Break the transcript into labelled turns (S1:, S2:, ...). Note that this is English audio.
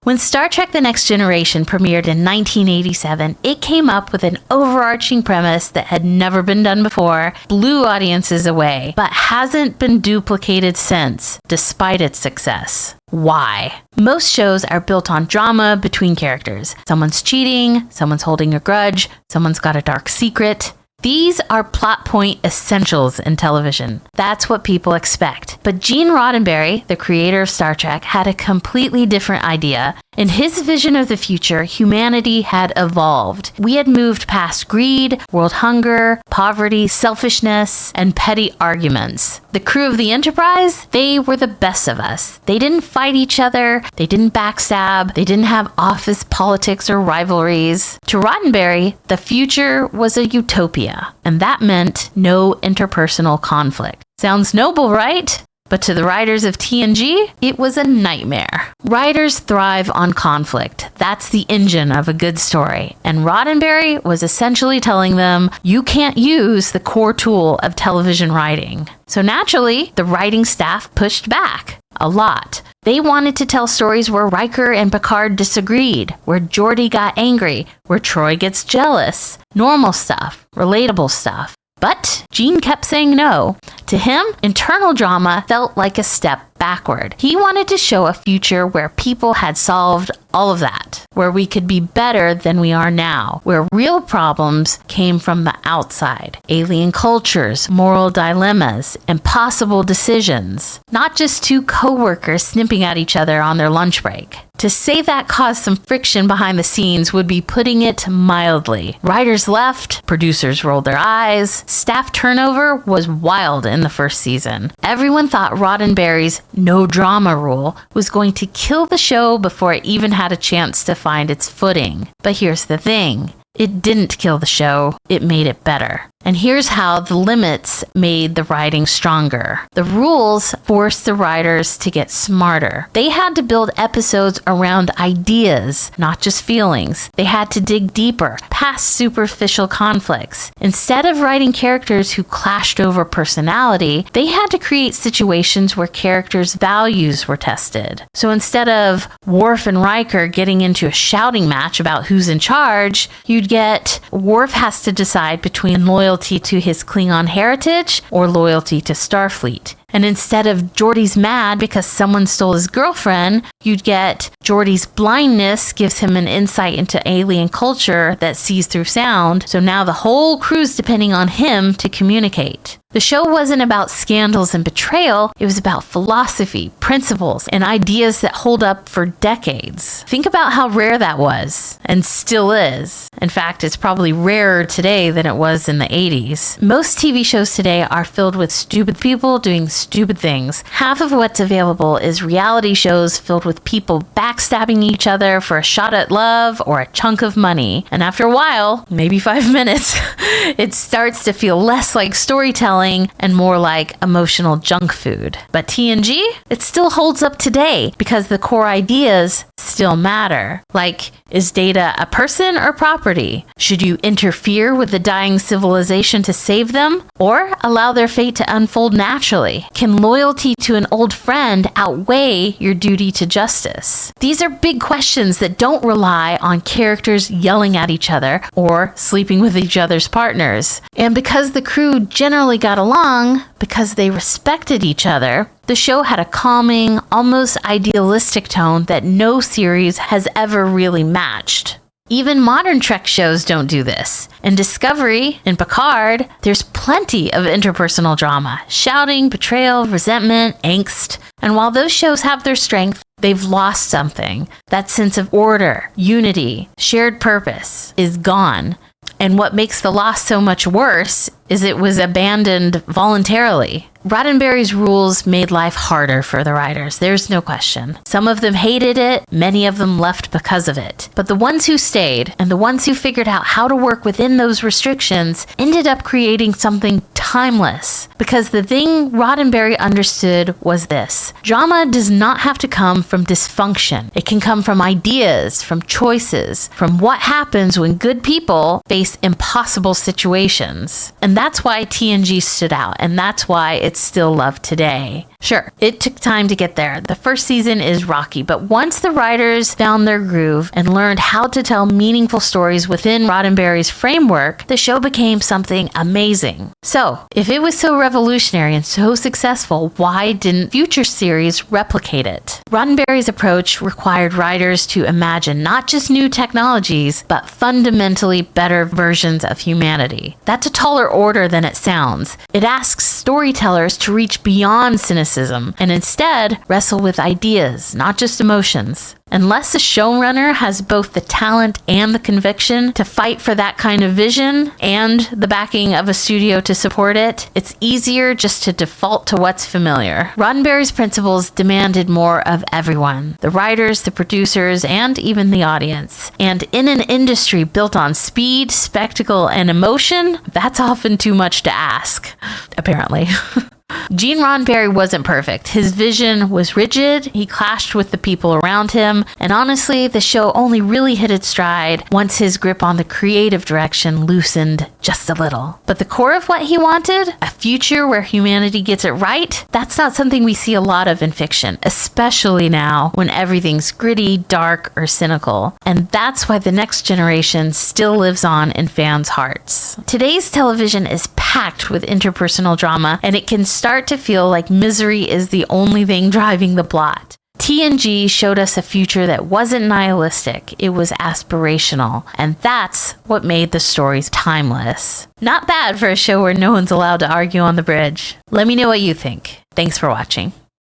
S1: When Star Trek The Next Generation premiered in 1987, it came up with an overarching premise that had never been done before, blew audiences away, but hasn't been duplicated since, despite its success. Why? Most shows are built on drama between characters. Someone's cheating, someone's holding a grudge, someone's got a dark secret. These are plot point essentials in television. That's what people expect. But Gene Roddenberry, the creator of Star Trek, had a completely different idea. In his vision of the future, humanity had evolved. We had moved past greed, world hunger, poverty, selfishness, and petty arguments. The crew of the Enterprise, they were the best of us. They didn't fight each other, they didn't backstab, they didn't have office politics or rivalries. To Roddenberry, the future was a utopia, and that meant no interpersonal conflict. Sounds noble, right? But to the writers of TNG, it was a nightmare. Writers thrive on conflict. That's the engine of a good story. And Roddenberry was essentially telling them, you can't use the core tool of television writing. So naturally, the writing staff pushed back. A lot. They wanted to tell stories where Riker and Picard disagreed, where Geordi got angry, where Troy gets jealous. Normal stuff. Relatable stuff. But Gene kept saying no. To him, internal drama felt like a step backward. He wanted to show a future where people had solved all of that, where we could be better than we are now, where real problems came from the outside. Alien cultures, moral dilemmas, impossible decisions. Not just two coworkers snipping at each other on their lunch break. To say that caused some friction behind the scenes would be putting it mildly. Writers left, producers rolled their eyes, staff turnover was wild in the first season. Everyone thought Roddenberry's no drama rule was going to kill the show before it even had a chance to find its footing. But here's the thing. It didn't kill the show, it made it better. And here's how the limits made the writing stronger. The rules forced the writers to get smarter. They had to build episodes around ideas, not just feelings. They had to dig deeper, past superficial conflicts. Instead of writing characters who clashed over personality, they had to create situations where characters' values were tested. So instead of Worf and Riker getting into a shouting match about who's in charge, you'd get Worf has to decide between loyalty to his Klingon heritage or loyalty to Starfleet. And instead of Geordi's mad because someone stole his girlfriend, you'd get Geordi's blindness gives him an insight into alien culture that sees through sound, so now the whole crew's depending on him to communicate. The show wasn't about scandals and betrayal, it was about philosophy, principles, and ideas that hold up for decades. Think about how rare that was, and still is. In fact, it's probably rarer today than it was in the 80s. Most TV shows today are filled with stupid people doing stupid things. Half of what's available is reality shows filled with people backstabbing each other for a shot at love or a chunk of money. And after a while, maybe 5 minutes, it starts to feel less like storytelling and more like emotional junk food. But TNG, it still holds up today because the core ideas still matter. Like, is Data a person or property? Should you interfere with the dying civilization to save them or allow their fate to unfold naturally? Can loyalty to an old friend outweigh your duty to justice? These are big questions that don't rely on characters yelling at each other or sleeping with each other's partners. And because the crew generally got along, because they respected each other, the show had a calming, almost idealistic tone that no series has ever really matched. Even modern Trek shows don't do this. In Discovery, in Picard, there's plenty of interpersonal drama, shouting, betrayal, resentment, angst. And while those shows have their strength, they've lost something. That sense of order, unity, shared purpose is gone. And what makes the loss so much worse is it was abandoned voluntarily. Roddenberry's rules made life harder for the writers, there's no question. Some of them hated it, many of them left because of it. But the ones who stayed, and the ones who figured out how to work within those restrictions, ended up creating something timeless. Because the thing Roddenberry understood was this: drama does not have to come from dysfunction. It can come from ideas, from choices, from what happens when good people face impossible situations. And that's why TNG stood out, and that's why it's still loved today. Sure, it took time to get there. The first season is rocky, but once the writers found their groove and learned how to tell meaningful stories within Roddenberry's framework, the show became something amazing. So, if it was so revolutionary and so successful, why didn't future series replicate it? Roddenberry's approach required writers to imagine not just new technologies, but fundamentally better versions of humanity. That's a taller order than it sounds. It asks storytellers to reach beyond cynicism and instead wrestle with ideas, not just emotions. Unless a showrunner has both the talent and the conviction to fight for that kind of vision and the backing of a studio to support it, it's easier just to default to what's familiar. Roddenberry's principles demanded more of everyone, the writers, the producers, and even the audience. And in an industry built on speed, spectacle, and emotion, that's often too much to ask, apparently. Gene Roddenberry wasn't perfect. His vision was rigid, he clashed with the people around him, and honestly, the show only really hit its stride once his grip on the creative direction loosened just a little. But the core of what he wanted, a future where humanity gets it right, that's not something we see a lot of in fiction, especially now when everything's gritty, dark, or cynical. And that's why the next generation still lives on in fans' hearts. Today's television is packed with interpersonal drama, and it can start to feel like misery is the only thing driving the plot. TNG showed us a future that wasn't nihilistic, it was aspirational, and that's what made the stories timeless. Not bad for a show where no one's allowed to argue on the bridge. Let me know what you think. Thanks for watching.